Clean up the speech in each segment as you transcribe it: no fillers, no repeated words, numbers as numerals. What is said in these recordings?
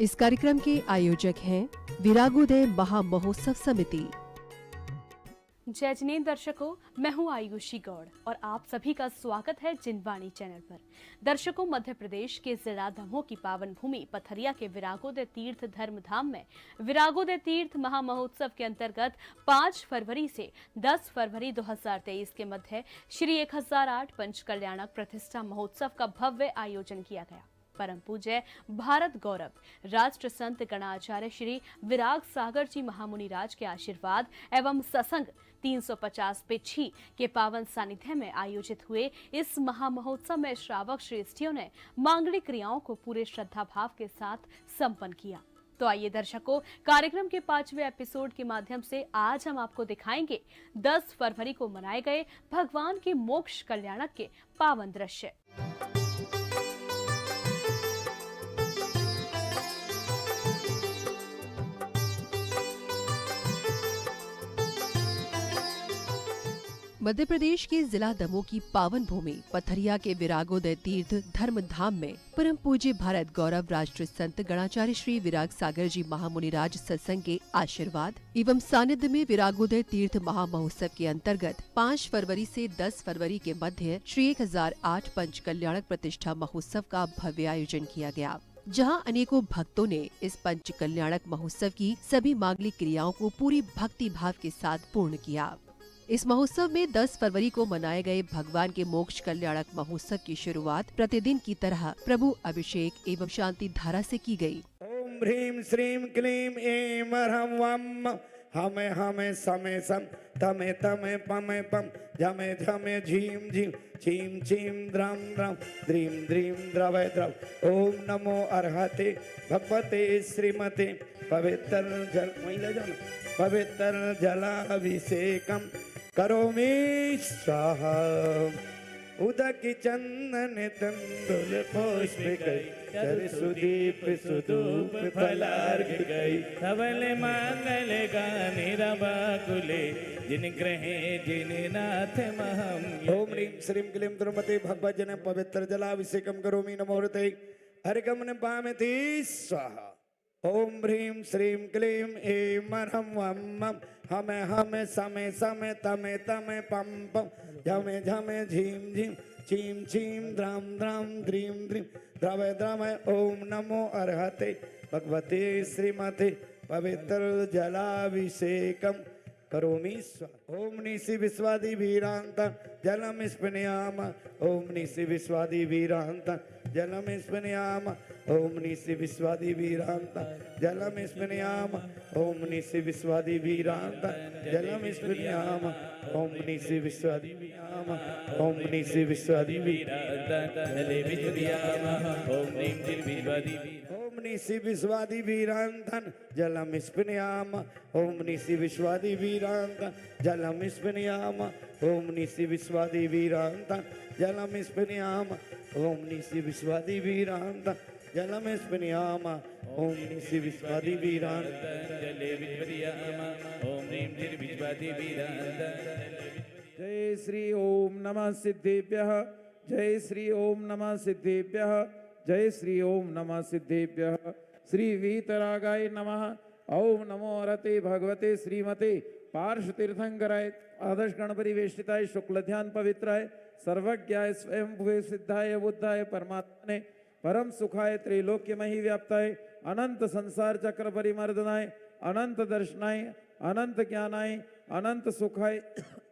इस कार्यक्रम के आयोजक हैं विरागोदय महामहोत्सव समिति। जय जिनेंद्र दर्शकों, मैं हूं आयुषी गौड़ और आप सभी का स्वागत है जिनवाणी चैनल पर। दर्शकों, मध्य प्रदेश के जिला दमोह की पावन भूमि पथरिया के विरागोदय तीर्थ धर्म धाम में विरागोदय तीर्थ महामहोत्सव के अंतर्गत 5 फरवरी से 10 फरवरी 2023 के मध्य श्री 1008 पंच कल्याणक प्रतिष्ठा महोत्सव का भव्य आयोजन किया गया। परम पूज्य भारत गौरव राष्ट्र संत गणाचार्य श्री विराग सागर जी महामुनि राज के आशीर्वाद एवं सत्संग 350 पिछी के पावन सानिध्य में आयोजित हुए इस महामहोत्सव में श्रावक श्रेष्ठियों ने मांगलिक क्रियाओं को पूरे श्रद्धा भाव के साथ संपन्न किया। तो आइए दर्शकों, कार्यक्रम के 5वें एपिसोड के माध्यम से आज हम आपको दिखाएंगे 10 फरवरी को मनाए गए भगवान के मोक्ष कल्याणक के पावन दृश्य। मध्य प्रदेश के जिला दमोह की पावन भूमि पथरिया के विरागोदय तीर्थ धर्म धाम में परम पूज्य भारत गौरव राष्ट्र संत गणाचार्य श्री विराग सागर जी महामुनि राज सत्संग के आशीर्वाद एवं सानिध्य में विरागोदय तीर्थ महामहोत्सव के अंतर्गत 5 फरवरी से 10 फरवरी के मध्य श्री 1008 पंच कल्याणक प्रतिष्ठा महोत्सव का भव्य आयोजन किया गया, जहां अनेकों भक्तों ने इस पंच कल्याणक महोत्सव की सभी मांगलिक क्रियाओं को पूरी भक्ति भाव के साथ पूर्ण किया। इस महोत्सव में 10 फरवरी को मनाए गए भगवान के मोक्ष कल्याणक महोत्सव की शुरुआत प्रतिदिन की तरह प्रभु अभिषेक एवं शांति धारा से की गई। ओम ह्रीम श्रीम क्लीम ऐं अरहं वम हमें हमें समे सम तमे तमे पमे पम झमे झमे झीम झीम चीम चीम द्रम द्रम द्रीम द्रीम द्रवय द्रव। ओम नमो अर्हते भगवते श्रीमते पवित्र जल पवित्र जलाभिषेकम करोमि स्वाहा। उदक चंदन तंदुल पुष्प गई सुदीप सुधूप फलार्घ गई धवल मांगल गाने रवाकुले जिन ग्रहे जिन नाथ महम। ओम ह्रीं श्रीं क्लीं द्रुमते भगवज्जन पवित्र जलाभिषेकम करोमि नमोरते हरिगमन पामति स्वाहा। ओम ह्रीं श्रीं क्लीं ऐं अरहं वम हमें हमें समे समे तमे तमे पम पम झमे झमे झीम झीम चीम चीम द्राम द्राम द्रीम द्रीम द्रवय द्रवय। ओम नमो अर्हते भगवते श्रीमते पवित्र जलाभिषेकम करोमि स्वाहा। ओम निशि विश्वादि वीरांत जलम स्पृणयाम ओम निशि विश्वादि वीरांत जलम स्पृणयाम ओम निशि विश्वादि वीरांत जलम स्पृणयाम ओम निशि विश्वादि वीरांत जलम स्पृणयाम ओम निशि विश्वादि वीराम ओम निशि विश्वादि वीरांत जले विद्याम ओम निशि विश्वादि ओम निशि विश्वादि वीरांतन जलम स्पृणयाम ओम निशि विश्वादि वीरांत जलम स्पृणयाम ओम निशि विश्वादि वीरांत जलम स्पृणयाम ओम निशि विश्वादि वीरांत जलम स्पृणयाम ओम निशि विश्वादि वीरांत जले विद्याम ओम निशि विश्वादि वीरांत। जय श्री ओम नमः सिद्धेभ्यः जय श्री ओम नमः सिद्धेभ्यः जय श्री ओम नमः सिद्धेभ्यः। श्री वीतरागाय नमः। ओम नमो रते भगवते श्रीमते पार्श्व तीर्थंकराय आदर्श गणपति वेष्टिताय शुक्ल ध्यान पवित्राय सर्वज्ञाय स्वयं भुवे सिद्धाय बुद्धाय परमात्मा ने परम सुखाय त्रैलोक्य मही व्याप्ताय अनंत संसार चक्र परिमर्दनाय अनंत दर्शनाय अनंत ज्ञानाय अनंत सुखाय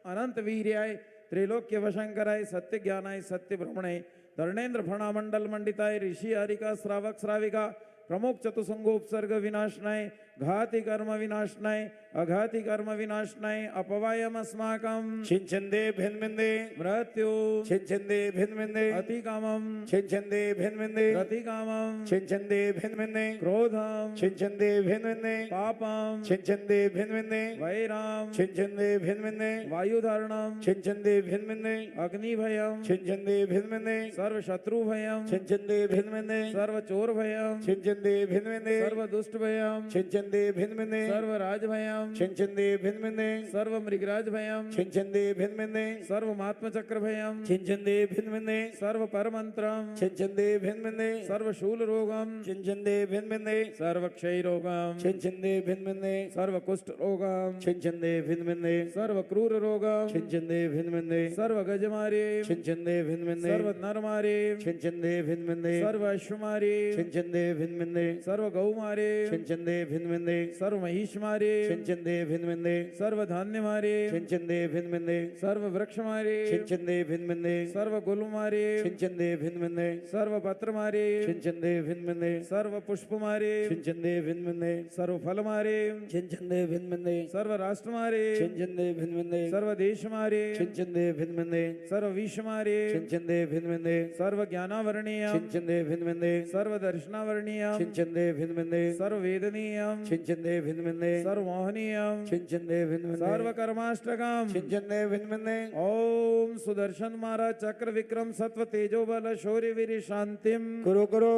अनंत वीर्याय त्रैलोक्य वशंकराय सत्य ज्ञानाय सत्य भ्रमणे धर्णेन्द्र फणा मंडल मंडिताय ऋषि हरिका श्रावक श्राविका प्रमुख चतुसंगोपसर्ग विनाशनाय घाति कर्म विनाशनाय अघाति कर्म विनाशनाय अपवायमस्माकं छिंचंदे भिन्नमिंदे मृत्यु छिंचंदे भिन्नमिंदे अतिकामं छिंचंदे भिन्नमिंदे प्रतिकामं छिंचंदे भिन्नमिंदे क्रोधं छिंचंदे भिन्नमिंदे पापं छिंचंदे भिन्नमिंदे वैरं छिंचंदे भिन्नमिंदे वायुधारणं छिंचंदे भिन्नमिंदे अग्निभयं छिंचंदे भिन्नमिंदे सर्वशत्रुभयं छिंचंदे भिन्नमिंदे सर्वचोरभयं छिंचंदे भिन्नमिंदे सर्वदुष्टभयं छिंचंदे छिंचंदे भिन्मिने सर्व राजभयम छिंचंदे भिन्मिने सर्व मृगराज भयम छिंचंदे भिन्मिने सर्व महात्म चक्र भयम छिंचंदे भिन्मिने सर्व परमंत्रम छिंचंदे भिन्मिने सर्व शूल रोगम छिंचंदे भिन्मिने सर्व क्षय रोगम छिंचंदे भिन्मिने सर्व कुष्ठ रोगम छिंचंदे भिन्मिने सर्व क्रूर रोगम छिंचंदे भिन्मिने सर्व गजमारी छिंचंदे भिन्मिने सर्व नरमारी छिंचंदे भिन्मिने सर्व अश्वमारी छिंचंदे भिन्मिने सर्व गौमारी छिंचंदे भिन्मिने सर्व महिष मारे छिंचंदे भिन्मिने सर्व धान्य मारे छिंचंदे भिन्मिने सर्व वृक्ष मारे छिंचंदे भिन्मिने सर्व गुल मारे छिंचंदे भिन्मिने सर्व पत्र मारे छिंचंदे भिन्मिने सर्व पुष्प मारे छिंचंदे भिन्मिने सर्व फल मारे छिंचंदे भिन्मिने सर्व राष्ट्र मारे छिंचंदे भिन्मिने सर्व देश मारे छिंचंदे भिन्मिने सर्व विष मारे छिंचंदे भिन्मिने सर्व ज्ञानावरणीय छिंचंदे भिन्मिने सर्व दर्शनावरणीय छिंचंदे भिन्मिने सर्व वेदनीय छिंचंदे भिन्मिने सर्व मोहनीय छिंचंदे भिन्मिने सर्व कर्माष्टकम छिंचंदे भिन्मिने ओम सुदर्शन महाराज चक्र विक्रम सत्व तेजो बल शौर्य वीर शांतिम करो करो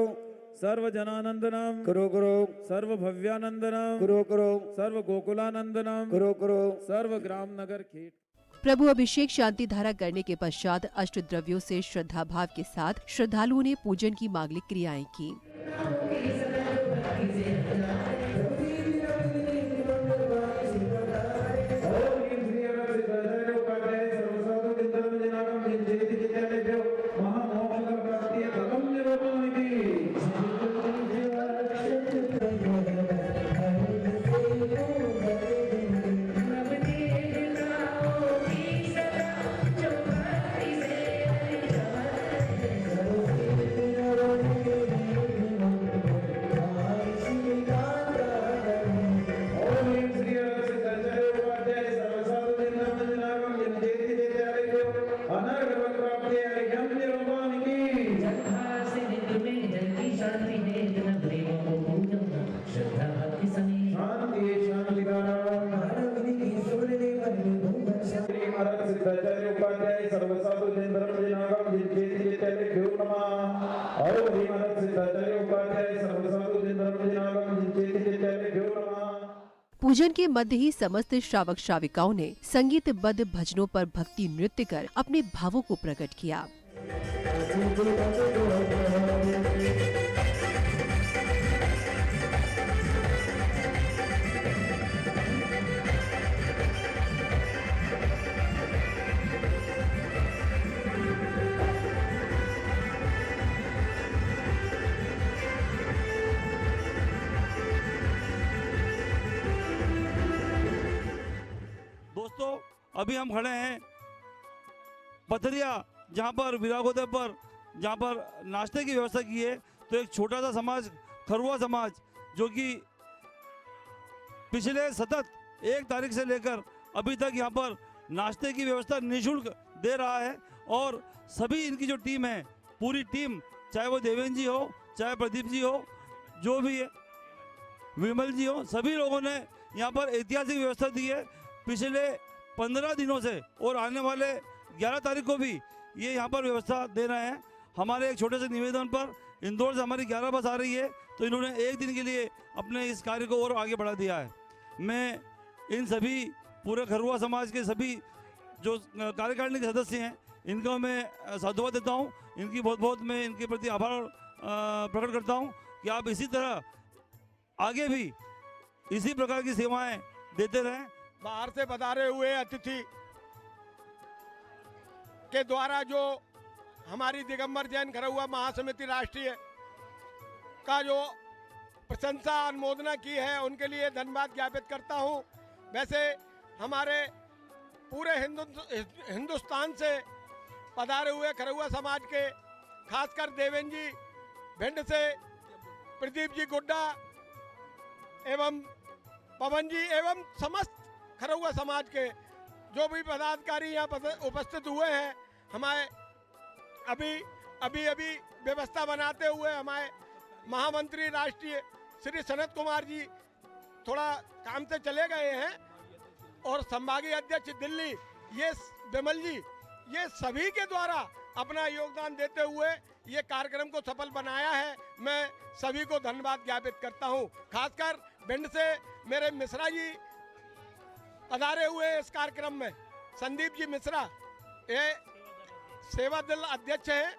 सर्व जनानंदनम करो करो सर्व भव्यानंदनम करो करो सर्व गोकुलानंदनम करो करो सर्व ग्राम नगर खेत। प्रभु अभिषेक शांति धारा करने के पश्चात अष्ट द्रव्यों से श्रद्धा भाव के साथ श्रद्धालुओं ने पूजन की मांगलिक क्रियाएं की। पूजन के मध्य ही समस्त श्रावक श्राविकाओं ने संगीतबद्ध भजनों पर भक्ति नृत्य कर अपने भावों को प्रकट किया। दोस्तों अभी हम खड़े हैं पथरिया, जहाँ पर विरागोदय पर जहाँ पर नाश्ते की व्यवस्था की है। तो एक छोटा सा समाज खरुआ समाज जो कि पिछले सतत 1 तारीख से लेकर अभी तक यहाँ पर नाश्ते की व्यवस्था निःशुल्क दे रहा है। और सभी इनकी जो टीम है, पूरी टीम, चाहे वो देवेंद्र जी हो, चाहे प्रदीप जी हो, जो भी है, विमल जी हो, सभी लोगों ने यहाँ पर ऐतिहासिक व्यवस्था दी है पिछले 15 दिनों से। और आने वाले 11 तारीख को भी ये यहाँ पर व्यवस्था दे रहे हैं। हमारे एक छोटे से निवेदन पर इंदौर से हमारी 11 बस आ रही है, तो इन्होंने 1 दिन के लिए अपने इस कार्य को और आगे बढ़ा दिया है। मैं इन सभी पूरे खरुआ समाज के सभी जो कार्यकारिणी के सदस्य हैं, इनको मैं साधुवाद देता हूँ। इनकी बहुत बहुत मैं इनके प्रति आभार प्रकट करता हूँ कि आप इसी तरह आगे भी इसी प्रकार की सेवाएं देते रहें। बाहर से पधारे हुए अतिथि के द्वारा जो हमारी दिगंबर जैन खरुआ महासमिति राष्ट्रीय का जो प्रशंसा अनुमोदना की है, उनके लिए धन्यवाद ज्ञापित करता हूं। वैसे हमारे पूरे हिंदुस्तान से पधारे हुए खरुआ समाज के, खासकर देवेंद्र जी भिंड से, प्रदीप जी गुड्डा एवं पवन जी एवं समस्त खरुआ समाज के जो भी पदाधिकारी यहाँ उपस्थित हुए हैं, हमारे अभी व्यवस्था बनाते हुए हमारे महामंत्री राष्ट्रीय श्री सनत कुमार जी थोड़ा काम से चले गए हैं, और संभागीय अध्यक्ष दिल्ली ये विमल जी, ये सभी के द्वारा अपना योगदान देते हुए ये कार्यक्रम को सफल बनाया है, मैं सभी को धन्यवाद ज्ञापित करता हूँ। खासकर भिंड से मेरे मिश्रा जी पधारे हुए इस कार्यक्रम में, संदीप जी मिश्रा, ये सेवा दल अध्यक्ष हैं,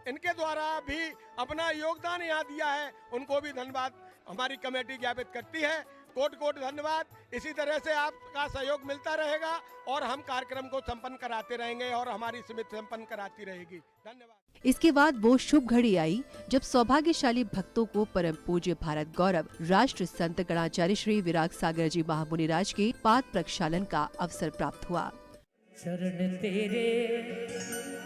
इनके द्वारा भी अपना योगदान यहाँ दिया है, उनको भी धन्यवाद हमारी कमेटी ज्ञापित करती है। कोट कोट धन्यवाद। इसी तरह से आपका सहयोग मिलता रहेगा और हम कार्यक्रम को संपन्न कराते रहेंगे और हमारी समिति संपन्न कराती रहेगी। धन्यवाद। इसके बाद वो शुभ घड़ी आई जब सौभाग्यशाली भक्तों को परम पूज्य भारत गौरव राष्ट्र संत गणाचार्य श्री विराग सागर जी महामुनिराज के पाद प्रक्षालन का अवसर प्राप्त हुआ। चरण तेरे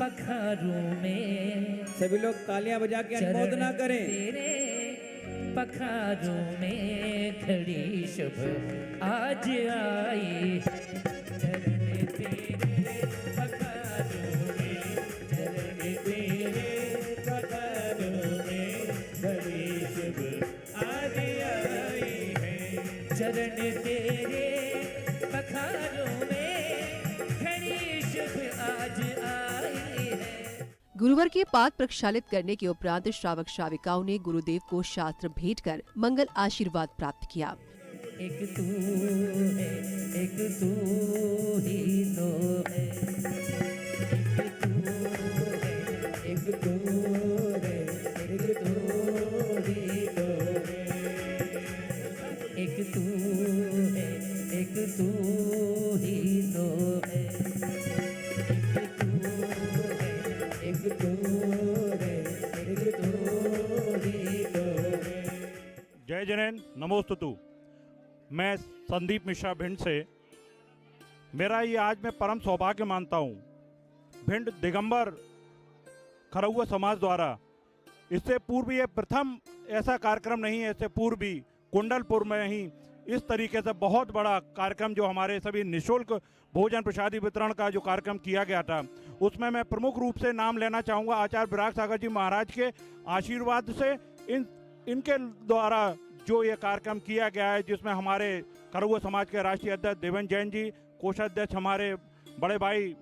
पखारों में, सभी लोग तालियां बजा के अनुमोदना करें। तेरे पखारों में खड़ी शुभ आज आई। चरण तेरे पखारों में, चरण तेरे पखारों में खड़ी शुभ आज आई है। चरण तेरे पखारों में खड़ी शुभ आज आई है। गुरुवार के पाद प्रक्षालित करने के उपरांत श्रावक श्राविकाओं ने गुरुदेव को शास्त्र भेंट कर मंगल आशीर्वाद प्राप्त किया। एक तू है, एक तू ही तो है, एक तू है, एक तू है, एक तू ही तो है, एक तू है, एक तू ही तो है, एक तू है, एक तू ही तो है। जय जैन, नमोस्तुतु। मैं संदीप मिश्रा भिंड से। मेरा ये आज मैं परम सौभाग्य मानता हूँ, भिंड दिगंबर खरौआ समाज द्वारा इससे पूर्व ये प्रथम ऐसा कार्यक्रम नहीं है। इससे पूर्व भी कुंडलपुर में ही इस तरीके से बहुत बड़ा कार्यक्रम जो हमारे सभी निःशुल्क भोजन प्रसादी वितरण का जो कार्यक्रम किया गया था, उसमें मैं प्रमुख रूप से नाम लेना चाहूँगा आचार्य विराग सागर जी महाराज के आशीर्वाद से इनके द्वारा जो ये कार्यक्रम किया गया है, जिसमें हमारे खरौआ समाज के राष्ट्रीय अध्यक्ष देवेंद्र जैन जी, कोषाध्यक्ष हमारे बड़े भाई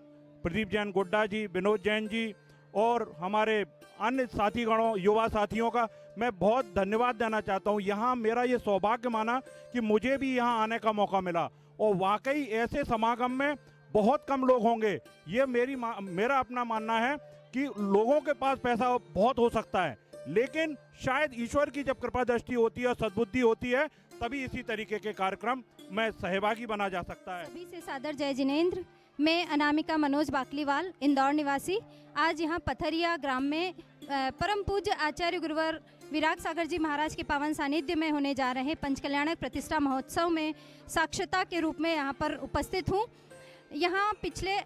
प्रदीप जैन गुड्डा जी, विनोद जैन जी और हमारे अन्य साथीगणों, युवा साथियों का मैं बहुत धन्यवाद देना चाहता हूँ। यहाँ मेरा ये सौभाग्य माना कि मुझे भी यहाँ आने का मौका मिला और वाकई ऐसे समागम में बहुत कम लोग होंगे। ये मेरा अपना मानना है कि लोगों के पास पैसा बहुत हो सकता है, लेकिन शायद ईश्वर की जब कृपा दृष्टि होती है और सद्बुद्धि होती है, तभी इसी तरीके के कार्यक्रम में सहभागी बना जा सकता है। सभी से सादर जय जिनेंद्र। मैं अनामिका मनोज बाकलीवाल, इंदौर निवासी। आज यहाँ पथरिया ग्राम में परम पूज्य आचार्य गुरुवर विराग सागर जी महाराज के पावन सानिध्य में होने जा रहे पंचकल्याणक प्रतिष्ठा महोत्सव में साक्षरता के रूप में यहाँ पर उपस्थित हूँ। यहाँ पिछले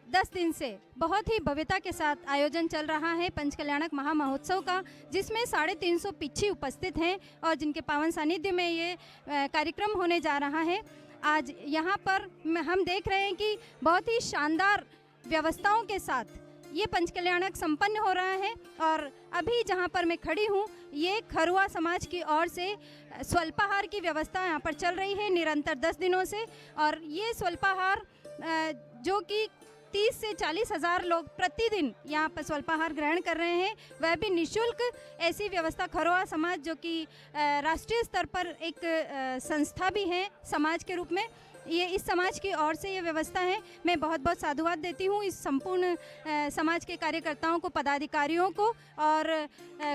10 दिन से बहुत ही भव्यता के साथ आयोजन चल रहा है पंचकल्याणक महामहोत्सव का, जिसमें 350 पिच्छी उपस्थित हैं और जिनके पावन सानिध्य में ये कार्यक्रम होने जा रहा है। आज यहाँ पर हम देख रहे हैं कि बहुत ही शानदार व्यवस्थाओं के साथ ये पंचकल्याणक संपन्न हो रहा है। और अभी जहाँ पर मैं खड़ी हूँ, ये खरुआ समाज की ओर से स्वल्पाहार की व्यवस्था यहाँ पर चल रही है निरंतर 10 दिनों से। और ये स्वल्पाहार जो कि 30 से 40 हज़ार लोग प्रतिदिन यहाँ पर स्वल्पाहार ग्रहण कर रहे हैं, वह भी निःशुल्क। ऐसी व्यवस्था खरोआ समाज जो कि राष्ट्रीय स्तर पर एक संस्था भी है समाज के रूप में, ये इस समाज की ओर से ये व्यवस्था है। मैं बहुत बहुत साधुवाद देती हूँ इस संपूर्ण समाज के कार्यकर्ताओं को, पदाधिकारियों को। और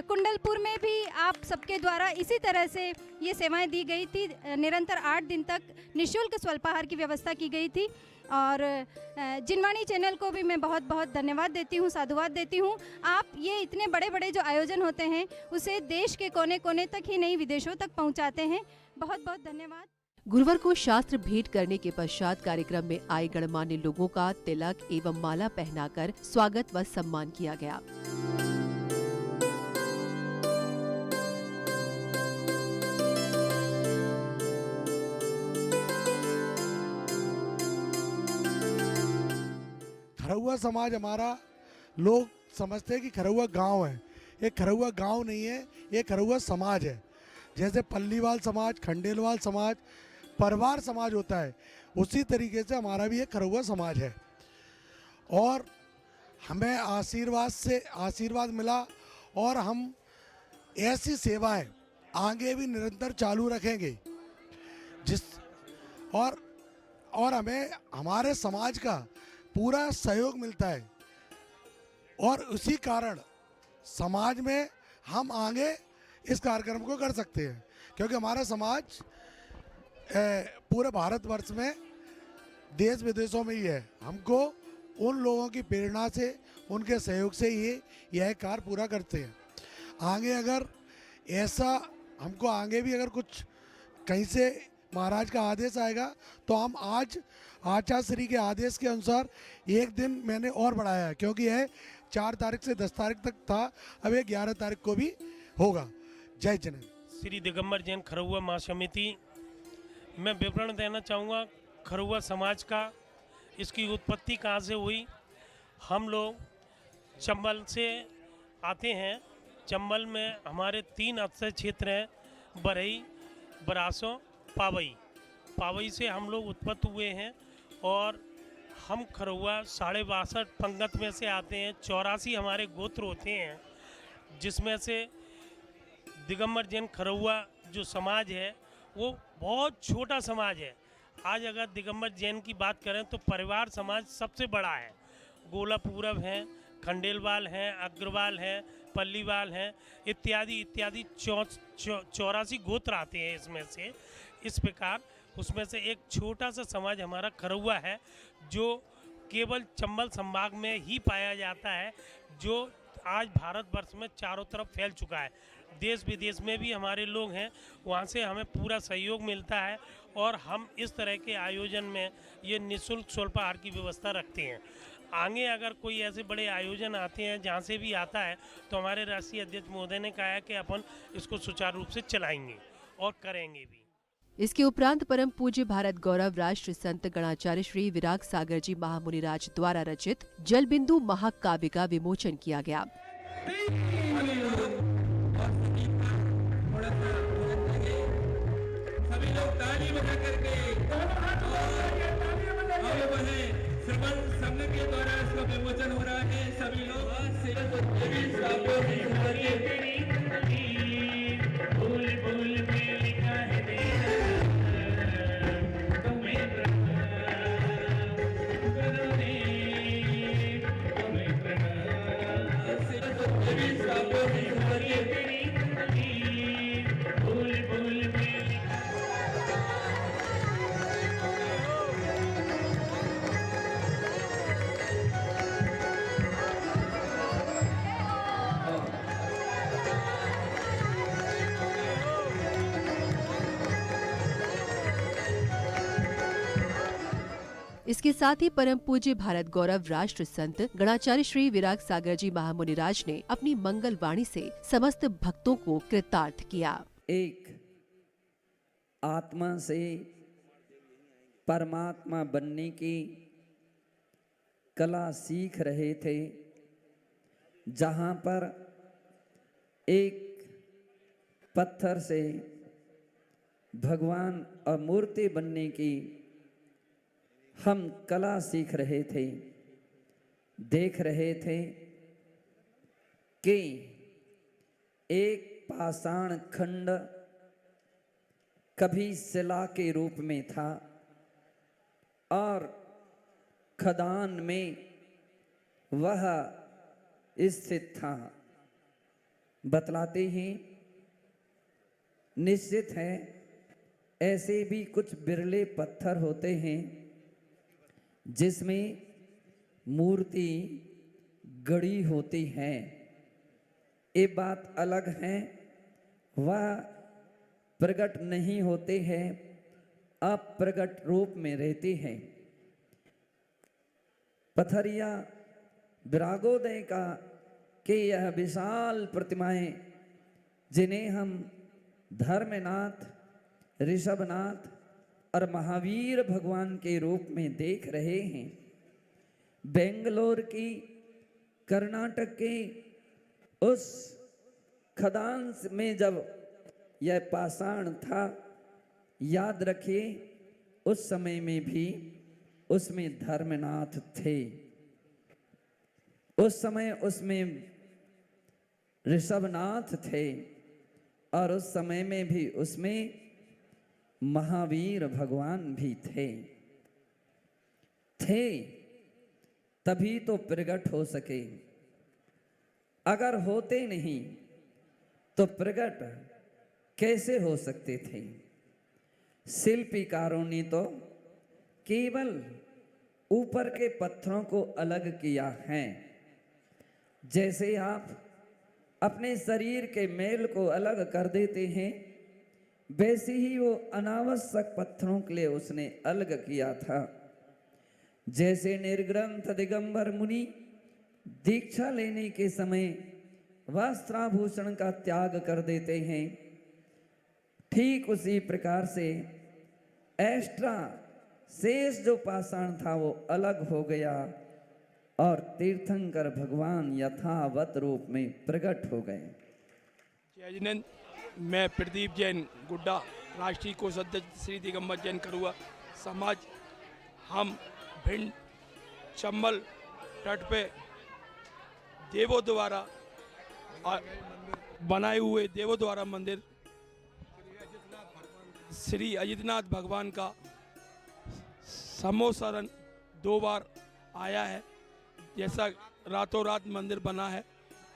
कुंडलपुर में भी आप सबके द्वारा इसी तरह से ये सेवाएं दी गई थी। निरंतर 8 दिन तक निःशुल्क स्वल्पाहार की व्यवस्था की गई थी। और जिनवाणी चैनल को भी मैं बहुत बहुत धन्यवाद देती हूँ, साधुवाद देती हूँ। आप ये इतने बड़े बड़े जो आयोजन होते हैं उसे देश के कोने कोने तक ही नहीं, विदेशों तक पहुँचाते हैं। बहुत बहुत धन्यवाद। गुरुवार को शास्त्र भेंट करने के पश्चात कार्यक्रम में आए गणमान्य लोगों का तिलक एवं माला पहनाकर स्वागत व सम्मान किया गया। खरौआ समाज हमारा, लोग समझते हैं कि खरौआ गांव है। ये खरौआ गांव नहीं है, ये खरौआ समाज है। जैसे पल्लीवाल समाज, खंडेलवाल समाज, परिवार समाज होता है, उसी तरीके से हमारा भी एक खरौआ समाज है। और हमें आशीर्वाद मिला और हम ऐसी सेवाएं आगे भी निरंतर चालू रखेंगे जिस और हमें हमारे समाज का पूरा सहयोग मिलता है और उसी कारण समाज में हम आगे इस कार्यक्रम को कर सकते हैं, क्योंकि हमारा समाज पूरे भारतवर्ष में देश विदेशों में ही है। हमको उन लोगों की प्रेरणा से, उनके सहयोग से ही यह कार्य पूरा करते हैं। आगे अगर ऐसा हमको आगे भी अगर कुछ कहीं से महाराज का आदेश आएगा तो हम आज आचार्य श्री के आदेश के अनुसार एक दिन मैंने और बढ़ाया है, क्योंकि यह 4 तारीख से 10 तारीख तक था, अब ये 11 तारीख को भी होगा। जय जनेन्द्र। श्री दिगंबर जैन खरौआ महासमिति, मैं विवरण देना चाहूँगा खरौआ समाज का। इसकी उत्पत्ति कहाँ से हुई? हम लोग चंबल से आते हैं। चंबल में हमारे 3 अक्षय क्षेत्र हैं, बरही, बरासों, पावई। पावई से हम लोग उत्पन्न हुए हैं और हम खरौआ 62 पंगत में से आते हैं। 84 हमारे गोत्र होते हैं, जिसमें से दिगंबर जैन खरौआ जो समाज है वो बहुत छोटा समाज है। आज अगर दिगंबर जैन की बात करें तो परिवार समाज सबसे बड़ा है। गोला पूरब हैं, खंडेलवाल हैं, अग्रवाल हैं, पल्लीवाल हैं, इत्यादि इत्यादि 84 गोत्र आते हैं इसमें से। इस प्रकार उसमें से एक छोटा सा समाज हमारा खरौआ है, जो केवल चंबल संभाग में ही पाया जाता है, जो आज भारतवर्ष में चारों तरफ फैल चुका है। देश विदेश में भी हमारे लोग हैं, वहाँ से हमें पूरा सहयोग मिलता है और हम इस तरह के आयोजन में ये निःशुल्क स्वल्पाहार की व्यवस्था रखते हैं। आगे अगर कोई ऐसे बड़े आयोजन आते हैं, जहाँ से भी आता है, तो हमारे राष्ट्रीय अध्यक्ष महोदय ने कहा है कि अपन इसको सुचारू रूप से चलाएंगे और करेंगे भी। इसके उपरांत परम पूज्य भारत गौरव राष्ट्र संत गणाचार्य श्री विराग सागर जी महामुनिराज द्वारा रचित जल बिंदु महाकाव्य का विमोचन किया गया। सभी लोग ताली बजा करके संघ के द्वारा इसका विमोचन हो रहा है। सभी लोग इसके साथ ही परम पूज्य भारत गौरव राष्ट्र संत गणाचार्य श्री विराग सागर जी महामुनिराज ने अपनी मंगल वाणी से समस्त भक्तों को कृतार्थ किया। एक आत्मा से परमात्मा बनने की कला सीख रहे थे, जहाँ पर एक पत्थर से भगवान और मूर्ति बनने की हम कला सीख रहे थे। देख रहे थे कि एक पाषाण खंड कभी शिला के रूप में था और खदान में वह स्थित था। बतलाते हैं निश्चित है ऐसे भी कुछ बिरले पत्थर होते हैं जिसमें मूर्ति गड़ी होती है। ये बात अलग है, वह प्रकट नहीं होते हैं, अप्रकट रूप में रहते हैं। पथरिया विरागोदय का कि यह विशाल प्रतिमाएं जिन्हें हम धर्मनाथ, ऋषभनाथ और महावीर भगवान के रूप में देख रहे हैं, बेंगलोर की, कर्नाटक के उस खदान में जब यह पाषाण था, याद रखिए उस समय में भी उसमें धर्मनाथ थे। उस समय उसमें ऋषभनाथ थे और उस समय में भी उसमें महावीर भगवान भी थे तभी तो प्रकट हो सके। अगर होते नहीं तो प्रकट कैसे हो सकते थे? शिल्पीकारों ने तो केवल ऊपर के पत्थरों को अलग किया है। जैसे आप अपने शरीर के मैल को अलग कर देते हैं, वैसे ही वो अनावश्यक पत्थरों के लिए उसने अलग किया था। जैसे निर्ग्रंथ दिगंबर मुनि दीक्षा लेने के समय वस्त्राभूषण का त्याग कर देते हैं, ठीक उसी प्रकार से एक्स्ट्रा शेष जो पाषाण था वो अलग हो गया और तीर्थंकर भगवान यथावत रूप में प्रकट हो गए। जय जिनेंद्र, मैं प्रदीप जैन गुड्डा, राष्ट्रीय कोषाध्यक्ष श्री दिगंबर जैन खरुआ समाज। हम भिंड चंबल तट पे देवों द्वारा बनाए हुए देवों द्वारा मंदिर श्री अजितनाथ भगवान का समोसरण 2 बार आया है। जैसा रातों रात मंदिर बना है।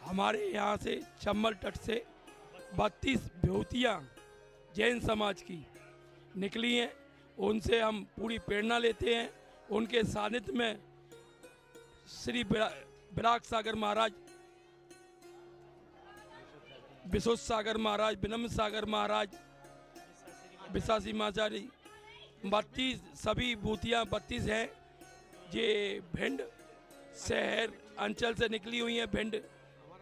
हमारे यहाँ से चंबल तट से 32 विभूतियाँ जैन समाज की निकली हैं। उनसे हम पूरी प्रेरणा लेते हैं। उनके सानिध्य में श्री विराग सागर महाराज, विशुद्ध सागर महाराज, विनम्र सागर महाराज, विशासी माचारी 32 सभी भूतियाँ 32 हैं। ये भिंड शहर अंचल से निकली हुई हैं। भिंड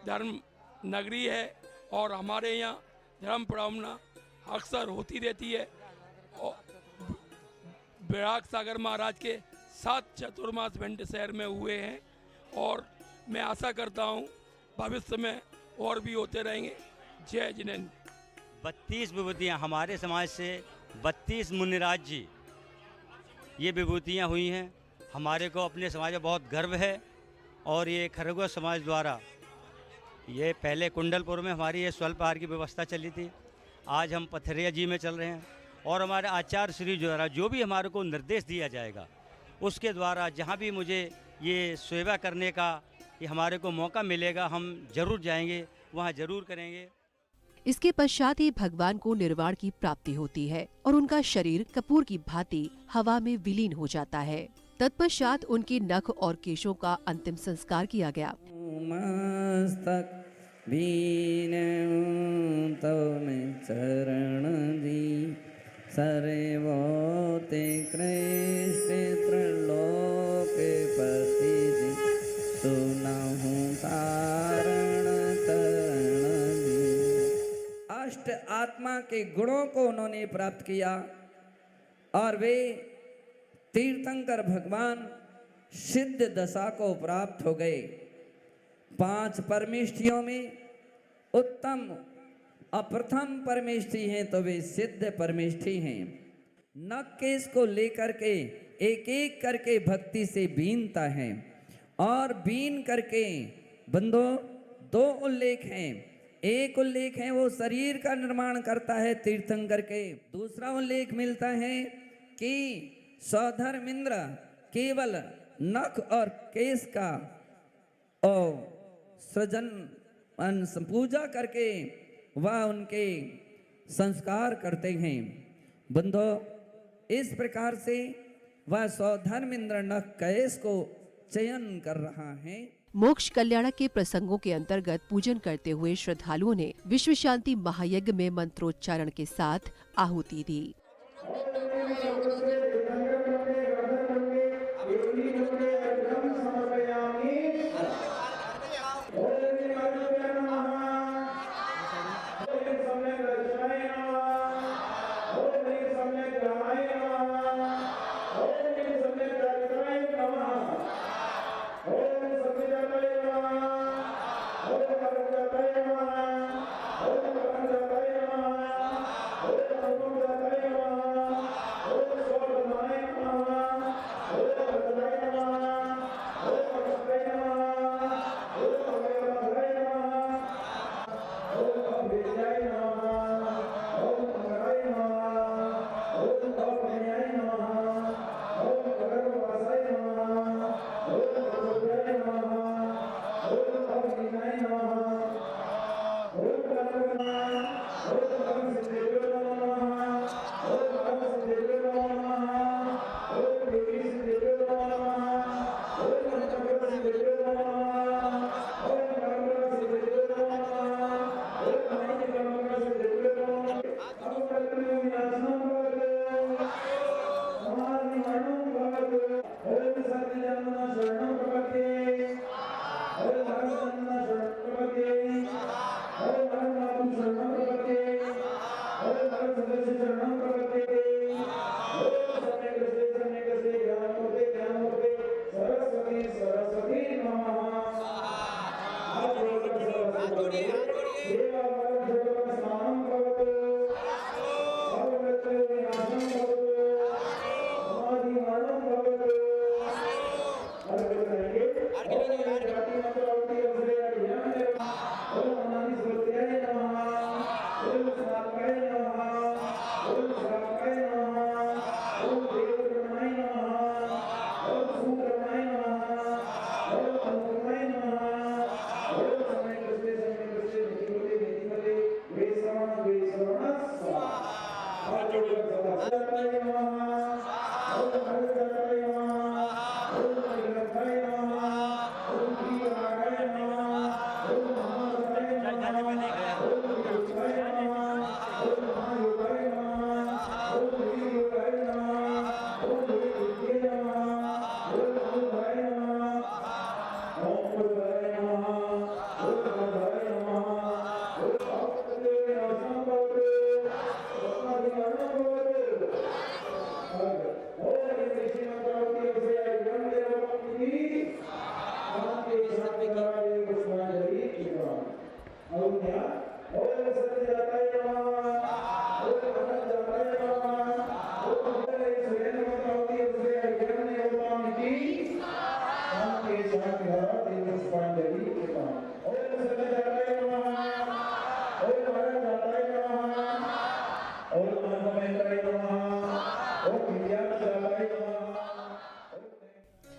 धर्म नगरी है और हमारे यहाँ धर्म प्रावना अक्सर होती रहती है। और विराग सागर महाराज के 7 चतुर्मास भिंड शहर में हुए हैं और मैं आशा करता हूँ भविष्य में और भी होते रहेंगे। जय जिनेंद्र। 32 विभूतियाँ हमारे समाज से 32 मुनिराज जी ये विभूतियाँ हुई हैं। हमारे को अपने समाज में बहुत गर्व है और ये खरगोश समाज द्वारा ये पहले कुंडलपुर में हमारी ये स्वल्प आहार की व्यवस्था चली थी। आज हम पथरिया जी में चल रहे हैं और हमारे आचार्य श्री द्वारा जो भी हमारे को निर्देश दिया जाएगा उसके द्वारा जहाँ भी मुझे ये सेवा करने का ये हमारे को मौका मिलेगा हम जरूर जाएंगे, वहाँ जरूर करेंगे। इसके पश्चात ही भगवान को निर्वाण की प्राप्ति होती है और उनका शरीर कपूर की भांति हवा में विलीन हो जाता है। तत्पश्चात उनके नख और केशों का अंतिम संस्कार किया गया। मस्तक चरण दी सर्वोते कृष्ण त्रिलोक पति सुनहु तारण तरण दी। अष्ट आत्मा के गुणों को उन्होंने प्राप्त किया और वे तीर्थंकर भगवान सिद्ध दशा को प्राप्त हो गए। 5 परमेष्ठियों में उत्तम अप्रथम परमेष्ठी हैं तो वे सिद्ध परमेष्ठी हैं। नख केश को लेकर के एक एक करके भक्ति से बीनता है और बीन करके बंदो 2 उल्लेख हैं। एक उल्लेख है वो शरीर का निर्माण करता है तीर्थंकर के। दूसरा उल्लेख मिलता है कि सौधर्मिंद्र केवल नख और केश का सृजन पूजा करके वह उनके संस्कार करते हैं। बंधो इस प्रकार से वह सौधर्मिंद्र नख केश को चयन कर रहा है। मोक्ष कल्याणक के प्रसंगों के अंतर्गत पूजन करते हुए श्रद्धालुओं ने विश्व शांति महायज्ञ में मंत्रोच्चारण के साथ आहुति दी।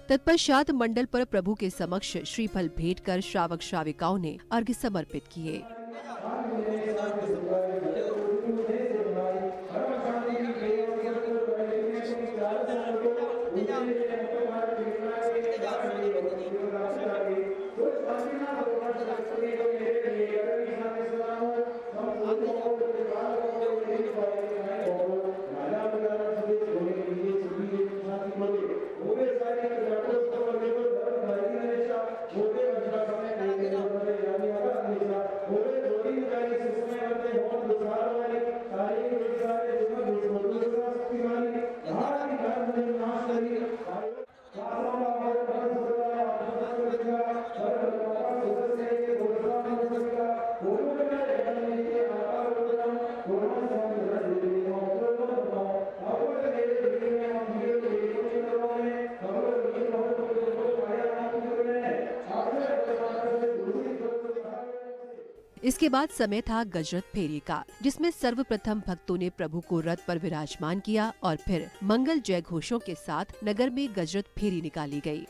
तत्पश्चात मंडल पर प्रभु के समक्ष श्रीफल भेंट कर श्रावक श्राविकाओं ने अर्घ्य समर्पित किए। इसके बाद समय था गजरथ फेरी का, जिसमें सर्वप्रथम भक्तों ने प्रभु को रथ पर विराजमान किया और फिर मंगल जय घोषों के साथ नगर में गजरथ फेरी निकाली गई।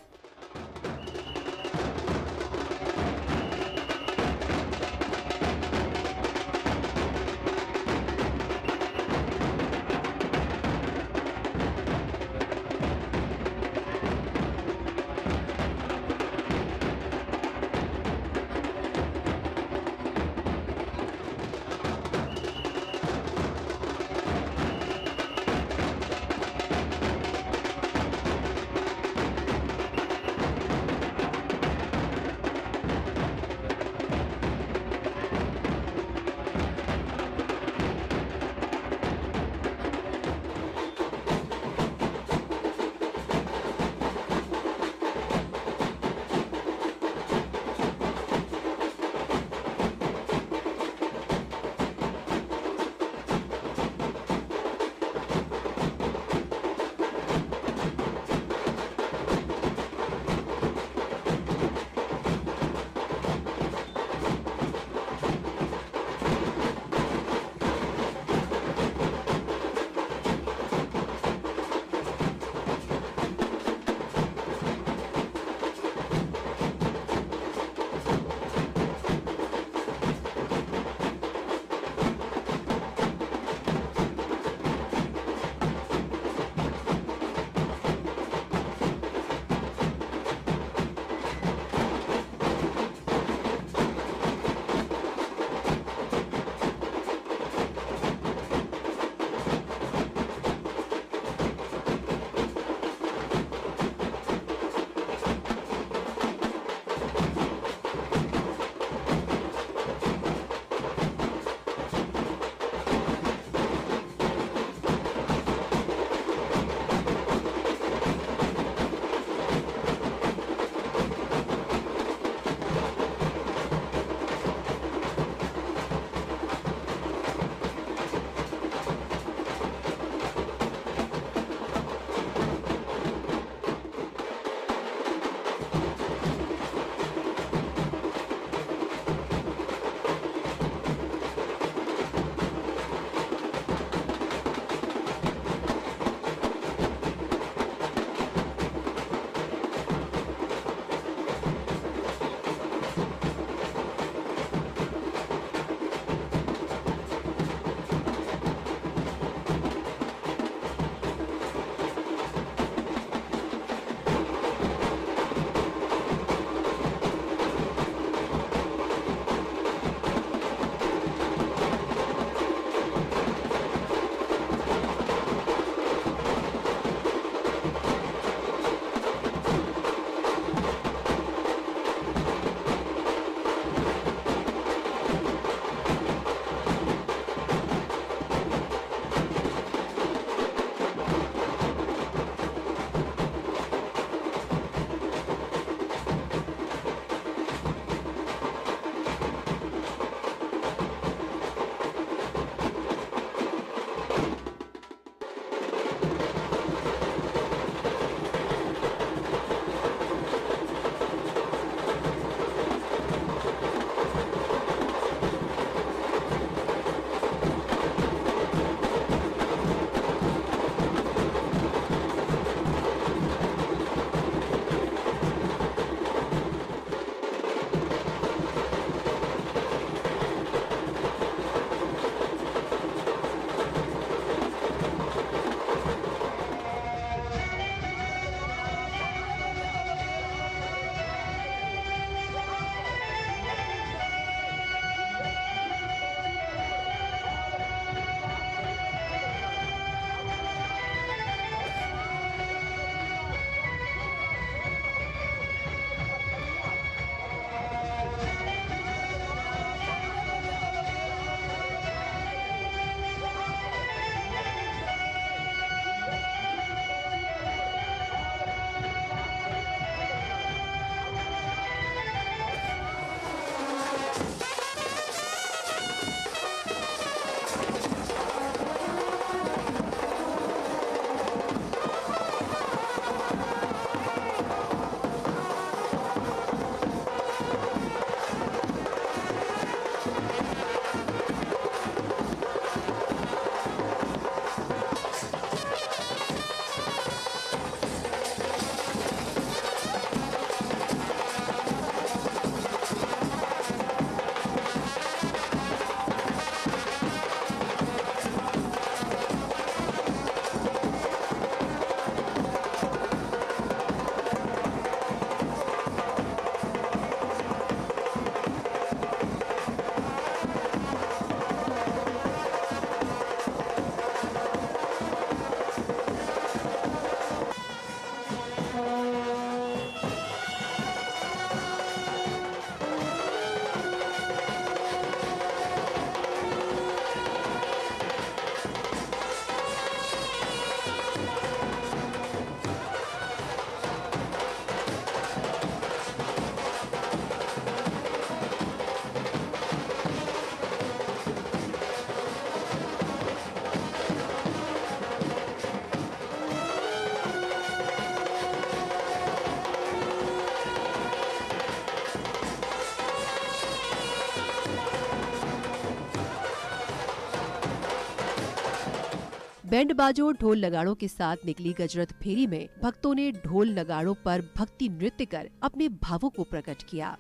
बैंड बाजों ढोल नगाड़ों के साथ निकली गजरत फेरी में भक्तों ने ढोल नगाड़ों पर भक्ति नृत्य कर अपने भावों को प्रकट किया।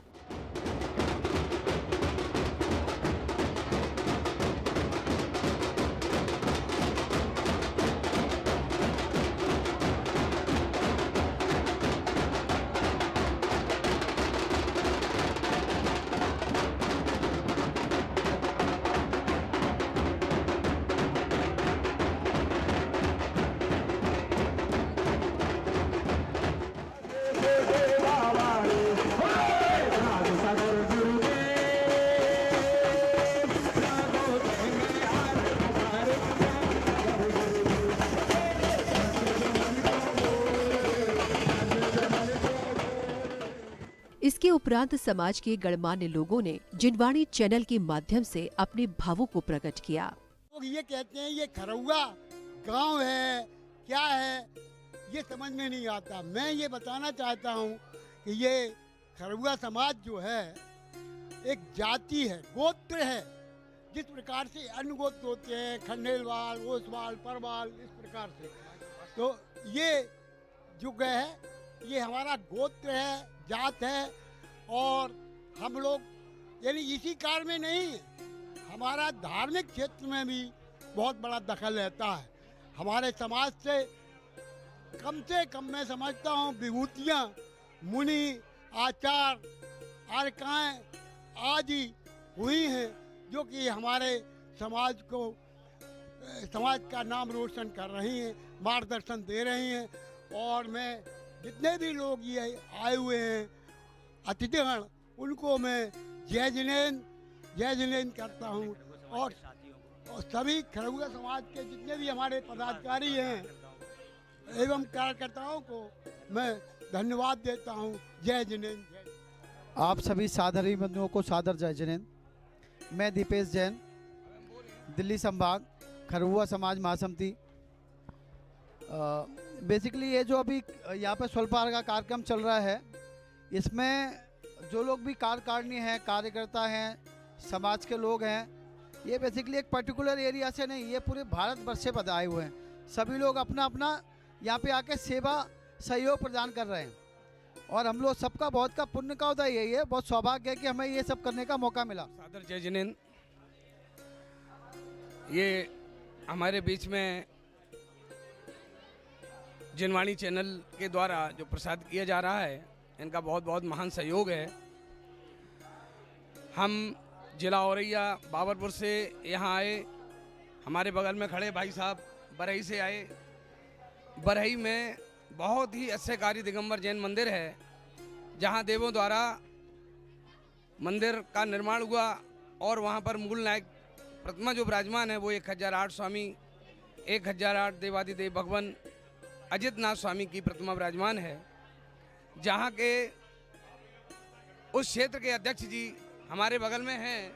इसके उपरांत समाज के गणमान्य लोगों ने जिनवाणी चैनल के माध्यम से अपने भावों को प्रकट किया। लोग ये कहते हैं ये खरौआ गांव है क्या है, ये समझ में नहीं आता। मैं ये बताना चाहता हूँ कि ये खरौआ समाज जो है एक जाति है, गोत्र है। जिस प्रकार से अन्य गोत्र होते हैं, खंडेलवाल, ओसवाल, परवाल, इस प्रकार से, तो ये जो है ये हमारा गोत्र है, जात है। और हम लोग यानी इसी कार में नहीं, हमारा धार्मिक क्षेत्र में भी बहुत बड़ा दखल रहता है। हमारे समाज से कम मैं समझता हूँ विभूतियाँ, मुनि, आचार, आर्काएँ आदि हुई हैं जो कि हमारे समाज का नाम रोशन कर रही हैं, मार्गदर्शन दे रही हैं। और मैं जितने भी लोग ये आए हुए हैं अतिथिगण, उनको मैं जय जिनेंद्र करता हूँ। और सभी खरौआ समाज के जितने भी हमारे पदाधिकारी हैं एवं कार्यकर्ताओं को मैं धन्यवाद देता हूँ। जय जिनेंद्र। आप सभी सादरी बंधुओं को सादर जय जिनेंद्र। मैं दीपेश जैन, दिल्ली संभाग खरौआ समाज महासमिति। बेसिकली ये जो अभी यहाँ पे स्वल्पाहार का कार्यक्रम चल रहा है, इसमें जो लोग भी कार्यकारिणी हैं, कार्यकर्ता हैं, समाज के लोग हैं, ये बेसिकली एक पर्टिकुलर एरिया से नहीं, ये पूरे भारत वर्ष से आए हुए हैं। सभी लोग अपना अपना यहाँ पे आके सेवा सहयोग प्रदान कर रहे हैं और हम लोग सबका बहुत का पुण्य का उदय यही है, बहुत सौभाग्य है कि हमें ये सब करने का मौका मिला। सादर जय जिनेंद्र। ये हमारे बीच में जिनवाणी चैनल के द्वारा जो प्रसाद किया जा रहा है, इनका बहुत बहुत महान सहयोग है। हम जिला औरैया बाबरपुर से यहाँ आए, हमारे बगल में खड़े भाई साहब बरही से आए। बरही में बहुत ही अस्यकारी दिगंबर जैन मंदिर है, जहाँ देवों द्वारा मंदिर का निर्माण हुआ और वहाँ पर मूल नायक प्रतिमा जो विराजमान है वो 1008 स्वामी 1008 देवादिदेव भगवान अजितनाथ स्वामी की प्रतिमा विराजमान है। जहाँ के उस क्षेत्र के अध्यक्ष जी हमारे बगल में हैं।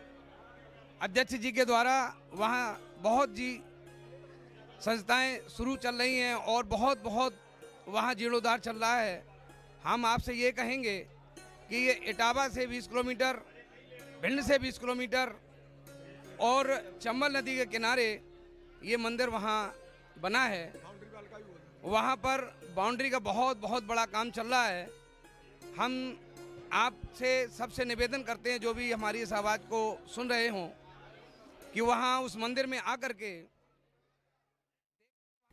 अध्यक्ष जी के द्वारा वहाँ बहुत जी संस्थाएं शुरू चल रही हैं और बहुत वहाँ जीर्णोद्धार चल रहा है। हम आपसे ये कहेंगे कि ये इटावा से 20 किलोमीटर, भिंड से 20 किलोमीटर और चंबल नदी के किनारे ये मंदिर वहाँ बना है। वहाँ पर बाउंड्री का बहुत बड़ा काम चल रहा है। हम आपसे सबसे निवेदन करते हैं जो भी हमारी इस आवाज़ को सुन रहे हों कि वहाँ उस मंदिर में आकर के।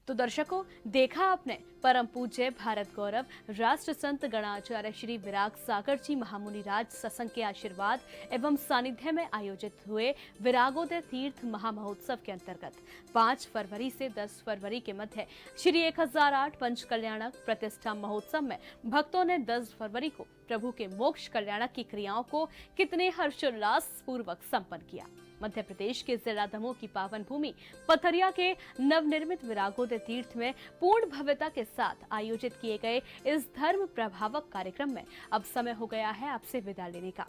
तो दर्शकों, देखा आपने परम पूज्य भारत गौरव राष्ट्र संत गणाचार्य श्री विराग सागर जी महामुनि राज सत्संग के आशीर्वाद एवं सानिध्य में आयोजित हुए विरागोदय तीर्थ महामहोत्सव के अंतर्गत 5 फरवरी से 10 फरवरी के मध्य श्री 1008 पंच कल्याणक प्रतिष्ठा महोत्सव में भक्तों ने 10 फरवरी को प्रभु के मोक्ष कल्याणक की क्रियाओं को कितने हर्षोल्लास पूर्वक संपन्न किया। मध्य प्रदेश के जिला दमोह की पावन भूमि पथरिया के नवनिर्मित विरागोदय तीर्थ में पूर्ण भव्यता के साथ आयोजित किए गए इस धर्म प्रभावक कार्यक्रम में अब समय हो गया है आपसे विदा लेने का।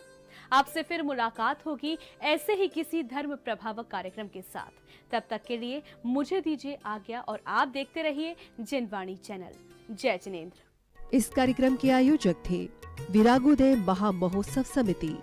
आपसे फिर मुलाकात होगी ऐसे ही किसी धर्म प्रभावक कार्यक्रम के साथ। तब तक के लिए मुझे दीजिए आज्ञा और आप देखते रहिए जिनवाणी चैनल। जय जिनेंद्र। इस कार्यक्रम के आयोजक थे विरागोदय महामहोत्सव समिति।